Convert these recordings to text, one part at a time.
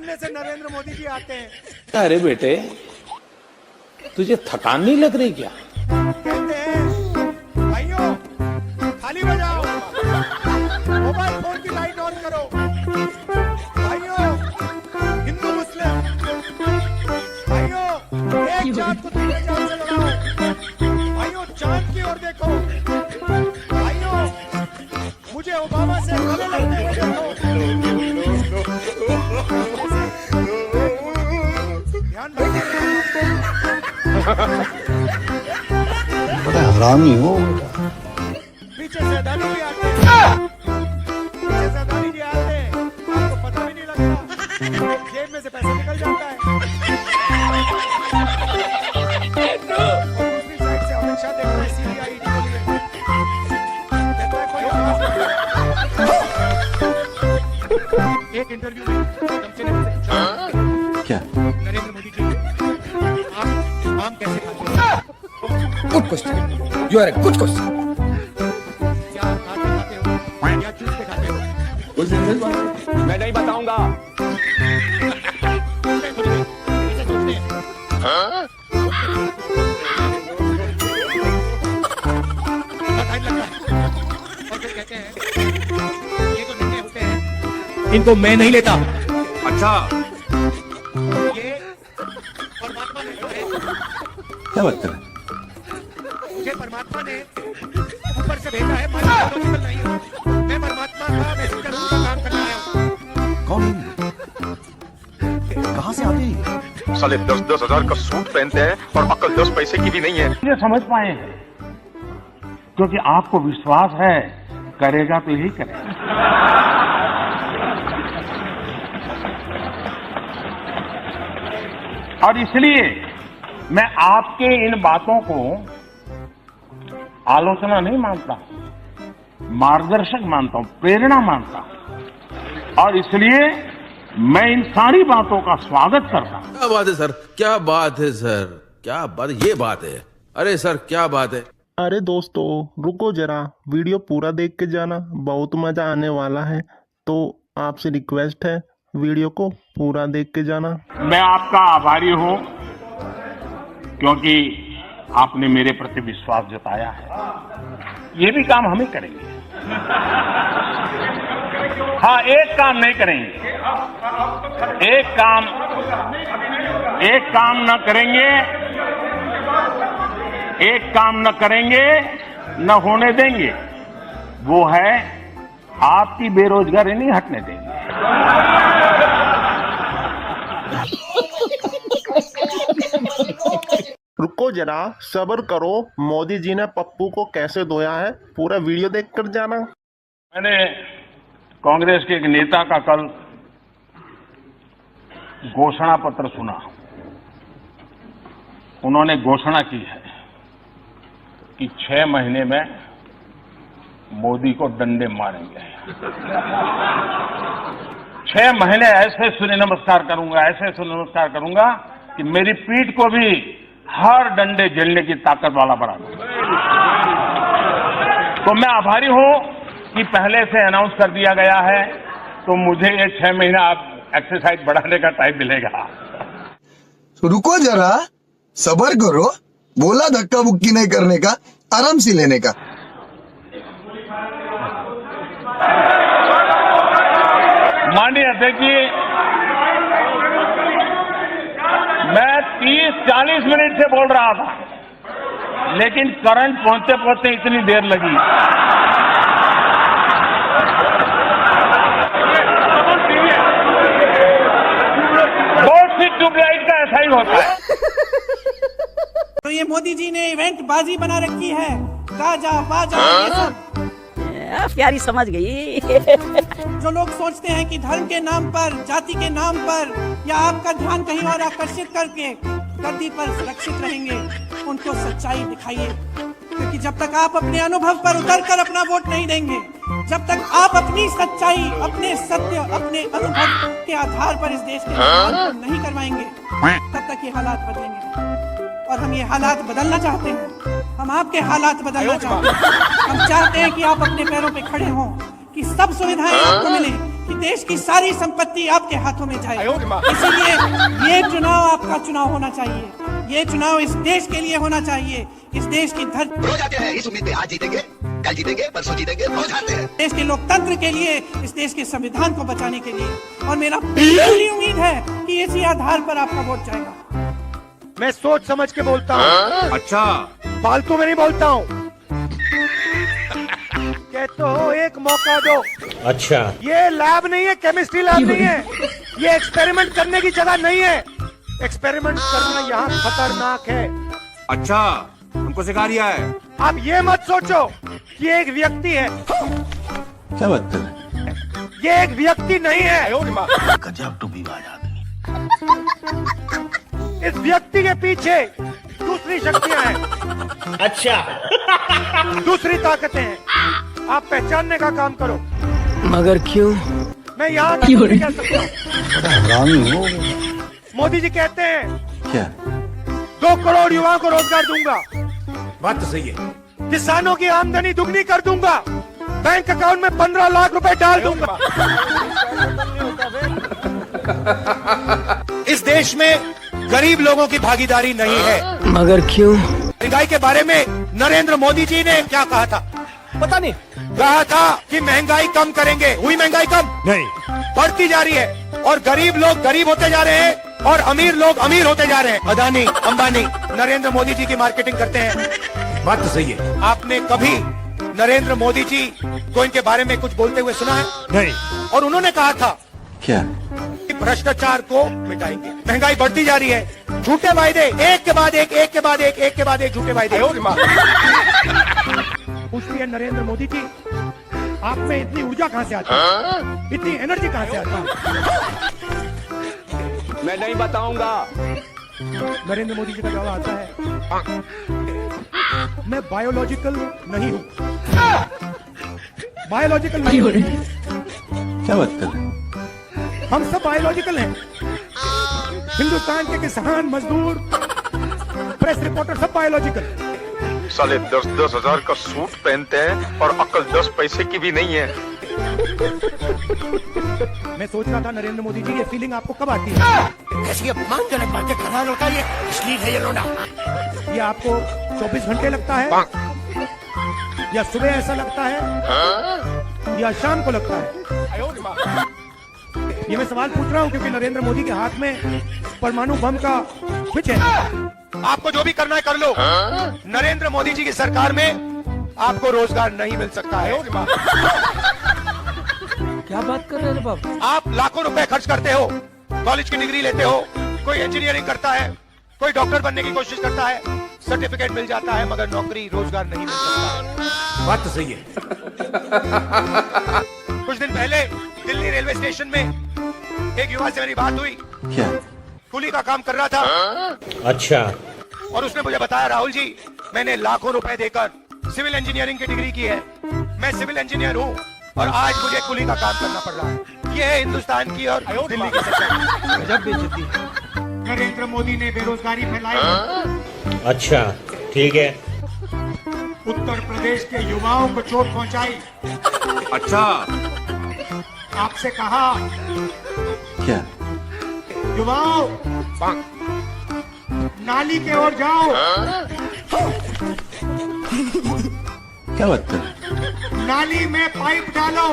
सामने से नरेंद्र मोदी जी आते हैं, अरे बेटे तुझे थकान नहीं लग रही क्या? कहते हैं भाइयों थाली बजाओ, मोबाइल फोन की लाइट ऑन करो, भाइयों हिंदू मुस्लिम भाइयों एक चांद को दूसरे चांद से लगाओ, भाइयों चांद की ओर देखो, भाइयों मुझे ओबामा से गले लगते हुए देखो। ध्यान रखिए, बड़ा हरामी हो। पीछे से अदानी जी आते हैं, पीछे से अदानी जी आते हैं, आपको पता भी नहीं लगता, जेब में से पैसा निकल जाता है। और दूसरी साइड से अमित शाह देखता है CBI ईडी के लिए, कहता है कोई आवाज नहीं। एक इंटरव्यू में चमचे ने मुझसे पूछा, क्या? नरेंद्र मोदी जी आप आम कैसे खाते हैं? Good question, you are a good question. क्या खाते खाते हो या चूसते खाते हो? मैं नहीं बताऊंगा। कैसे सोचते हैं? बहुत टाइम लगता है और फिर कहते हैं ये तो निर्णय होते हैं, इनको मैं नहीं लेता। अच्छा ये परमात्मा ने जो है, क्या बात कर रहे हैं? मुझे परमात्मा ने ऊपर से भेजा है, मैं बायोलॉजिकल नहीं हूँ, मैं परमात्मा का मैसेंजर हूँ, काम करना आया हूँ। कौन? कहाँ से आते हैं? साले 10-10 हजार का सूट पहनते हैं और अक्ल 10 पैसे की भी नहीं है। ये समझ पाए हैं क्योंकि आपको विश्वास है करेगा तो यही करेगा। और इसलिए मैं आपके इन बातों को आलोचना नहीं मानता, मार्गदर्शक मानता हूं, प्रेरणा मानता हूं। और इसलिए मैं इन सारी बातों का स्वागत करता हूं। क्या बात है सर, क्या बात है सर, क्या बात, ये बात है। अरे सर क्या बात है। अरे दोस्तों रुको जरा, वीडियो पूरा देख के जाना, बहुत मजा आने वाला है। तो आपसे रिक्वेस्ट है वीडियो को पूरा देख के जाना। मैं आपका आभारी हूं क्योंकि आपने मेरे प्रति विश्वास जताया है। ये भी काम हम ही करेंगे। हाँ, एक काम नहीं करेंगे, एक काम न करेंगे, एक काम न करेंगे, न होने देंगे, वो है आपकी बेरोजगारी नहीं हटने देंगे। रुको जरा, सब्र करो। मोदी जी ने पप्पू को कैसे धोया है, पूरा वीडियो देख कर जाना। मैंने कांग्रेस के एक नेता का कल घोषणा पत्र सुना। उन्होंने घोषणा की है कि 6 महीने में मोदी को डंडे मारेंगे। 6 महीने ऐसे सूर्य नमस्कार करूंगा कि मेरी पीठ को भी हर डंडे झेलने की ताकत वाला बना दूंगा। तो मैं आभारी हूं कि पहले से अनाउंस कर दिया गया है, तो मुझे ये 6 महीना आप एक्सरसाइज बढ़ाने का टाइम मिलेगा। रुको जरा, सब्र करो। बोला धक्का मुक्की नहीं करने का, आराम से लेने का। माननीय अध्यक्ष जी, मैं 30-40 मिनट से बोल रहा था, लेकिन करंट पहुंचते पहुंचते इतनी देर लगी। बहुत सी ट्यूबलाइट का ऐसा ही होता है। तो ये मोदी जी ने इवेंट बाजी बना रखी है, गाजा बाजा ये सब। प्यारी समझ गई। जो लोग सोचते हैं कि धर्म के नाम पर, जाति के नाम पर या आपका ध्यान कहीं और आकर्षित करके गद्दी पर सुरक्षित रहेंगे, उनको सच्चाई दिखाइए। क्योंकि जब तक आप अपने अनुभव पर उतरकर अपना वोट नहीं देंगे, जब तक आप अपनी सच्चाई, अपने सत्य, अपने अनुभव के आधार पर इस देश के निर्माण को नहीं करवाएंगे, तब तक ये हालात बदलेंगे। और हम ये हालात बदलना चाहते हैं, हम आपके हालात बदलना चाहते हैं। हम चाहते हैं कि आप अपने पैरों पे खड़े हों, कि सब सुविधाएं आपको मिलें, कि देश की सारी संपत्ति आपके हाथों में जाए। इसीलिए ये चुनाव आपका चुनाव होना चाहिए। ये चुनाव इस देश के लिए होना चाहिए। इस देश की धरती रोज आते हैं इस उम्मीद पे आज जीतेंगे, कल जीतेंगे, परसों जीतेंगे, रोज आते हैं। देश के लोकतंत्र के लिए, इस देश के संविधान को बचाने के लिए, और मेरा पूरी उम्मीद है कि इसी आधार पर आपका वोट जाएगा। मैं सोच समझ के बोलता हूँ। अच्छा, फालतू में नहीं बोलता हूँ। कहते हो एक मौका दो। अच्छा, ये लैब नहीं है, केमिस्ट्री लैब नहीं है, ये एक्सपेरिमेंट करने की जगह नहीं है। एक्सपेरिमेंट करना यहाँ खतरनाक है। अच्छा, हमको सिखा रिया है। आप ये मत सोचो कि ये एक व्यक्ति है। क्या बात कर रहे हैं? ये एक व्यक्ति नहीं है। गजब टूपीबाज आदमी। इस व्यक्ति के पीछे दूसरी शक्तियां हैं। अच्छा, दूसरी ताकतें हैं। आप पहचानने का काम करो। मगर क्यों? मैं यहाँ तक नहीं कह सकता। मोदी जी कहते हैं क्या? 2 करोड़ युवाओं को रोजगार दूंगा, बात तो सही है। किसानों की आमदनी दुगनी कर दूंगा, बैंक अकाउंट में 15 लाख रुपए डाल दूंगा। इस देश में गरीब लोगों की भागीदारी नहीं है। मगर क्यों? महंगाई के बारे में नरेंद्र मोदी जी ने क्या कहा था पता नहीं। कहा था कि महंगाई कम करेंगे। हुई महंगाई कम? नहीं, बढ़ती जा रही है। और गरीब लोग गरीब होते जा रहे हैं और अमीर लोग अमीर होते जा रहे हैं। अदानी, अंबानी नरेंद्र मोदी जी की मार्केटिंग करते हैं। बात तो सही है। आपने कभी नरेंद्र मोदी जी को इनके बारे में कुछ बोलते हुए सुना है? नहीं। और उन्होंने कहा था क्या? कि भ्रष्टाचार को मिटाएंगे। महंगाई बढ़ती जा रही है, झूठे वायदे एक के बाद एक, एक के बाद एक, एक के बाद एक झूठे वायदे। पूछती है नरेंद्र मोदी जी, आप में इतनी ऊर्जा कहाँ से आती है? इतनी एनर्जी कहाँ से आती है? मैं नहीं बताऊंगा। नरेंद्र मोदी जी का जवाब आता है, मैं बायोलॉजिकल नहीं हूँ। बायोलॉजिकल नहीं हूँ। क्या बात कर रहे हैं? हम सब बायोलॉजिकल हैं। हिंदुस्तान के किसान, मजदूर, प्रेस रिपोर्टर सब बायोलॉजिकल। साले 10-10 हजार का सूट पहनते हैं और अक्ल 10 पैसे की भी नहीं है। मैं सोच रहा था नरेंद्र मोदी जी, ये फीलिंग आपको कब आती है? ऐसी अपमानजनक बातें करना लड़का, ये इसलिए है ये लोना। ये आपको 24 घंटे लगता है, या सुबह ऐसा लगता है, या शाम को लगता है? ये मैं सवाल पूछ रहा हूँ क्योंकि नरेंद्र मोदी के हाथ में परमाणु बम का स्विच है। आपको जो भी करना है कर लो। नरेंद्र मोदी जी की सरकार में आपको रोजगार नहीं मिल सकता है। क्या बात कर रहे हैं बाबू? आप लाखों रुपए खर्च करते हो, कॉलेज की डिग्री लेते हो, कोई इंजीनियरिंग करता है, कोई डॉक्टर बनने की कोशिश करता है, सर्टिफिकेट मिल जाता है, मगर नौकरी रोजगार नहीं मिल सकता। बात तो सही है। कुछ दिन पहले दिल्ली रेलवे स्टेशन में एक युवा से मेरी बात हुई। क्या? कुली का काम कर रहा था। अच्छा। और उसने मुझे बताया, राहुल जी, मैंने लाखों रुपए देकर सिविल इंजीनियरिंग की डिग्री की है, मैं सिविल इंजीनियर हूँ और आज मुझे कुली का काम करना पड़ रहा है। ये है हिंदुस्तान की और दिल्ली की सच्चाई। गजब बेइज्जती है। नरेंद्र मोदी ने बेरोजगारी फैलाई। अच्छा, ठीक है। उत्तर प्रदेश के युवाओं को चोट पहुंचाई। अच्छा, आपसे कहा, क्या? युवाओं नाली के ओर जाओ। क्या बात कर रहे हैं? नाली में पाइप डालो।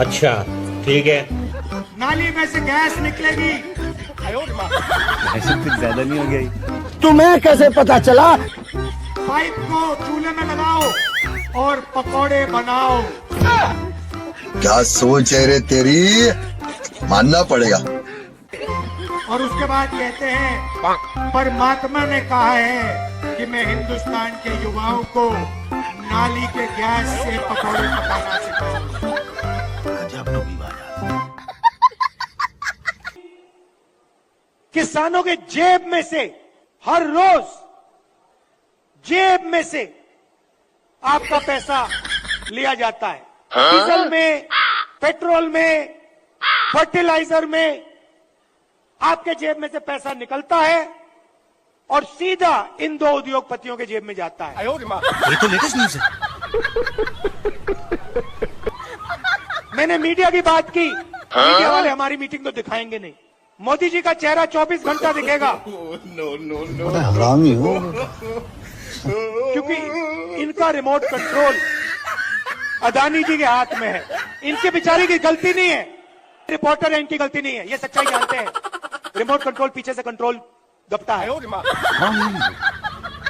अच्छा, ठीक है। नाली में से गैस निकलेगी। ऐसे कुछ ज्यादा नहीं हो गया? तुम्हें कैसे पता चला? पाइप को चूल्हे में लगाओ और पकौड़े बनाओ। क्या सोच है रे तेरी, मानना पड़ेगा। और उसके बाद कहते हैं, परमात्मा ने कहा है कि मैं हिंदुस्तान के युवाओं को नाली के गैस से पकौड़े पकाना सिखाऊंगा। किसानों के जेब में से हर रोज जेब में से आपका पैसा लिया जाता है। डीजल में, पेट्रोल में, फर्टिलाइजर में आपके जेब में से पैसा निकलता है और सीधा इन दो उद्योगपतियों के जेब में जाता है। ये तो लेटेस्ट न्यूज़ है। मैंने मीडिया की बात की, मीडिया वाले हमारी मीटिंग तो दिखाएंगे नहीं। मोदी जी का चेहरा 24 घंटा दिखेगा। हरामी हो। क्योंकि इनका रिमोट कंट्रोल अदानी जी के हाथ में है। इनके बेचारे की गलती नहीं है, रिपोर्टर है, इनकी गलती नहीं है, ये सच्चाई जानते हैं। रिमोट कंट्रोल पीछे से कंट्रोल दबता है।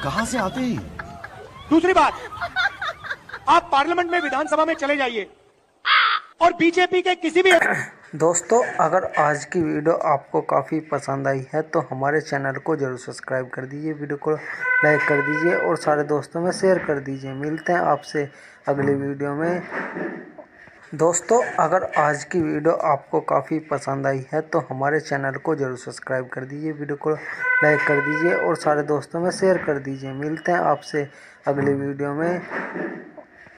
कहां से आते हैं? दूसरी बात, आप पार्लियामेंट में, विधानसभा में चले जाइए और बीजेपी के किसी भी दोस्तों, अगर आज की वीडियो आपको काफ़ी पसंद आई है तो हमारे चैनल को ज़रूर सब्सक्राइब कर दीजिए, वीडियो को लाइक कर दीजिए और सारे दोस्तों में शेयर कर दीजिए। मिलते हैं आपसे अगली वीडियो में। दोस्तों, अगर आज की वीडियो आपको काफ़ी पसंद आई है तो हमारे चैनल को ज़रूर सब्सक्राइब कर दीजिए, वीडियो को लाइक कर दीजिए और सारे दोस्तों में शेयर कर दीजिए। मिलते हैं आपसे अगली वीडियो में।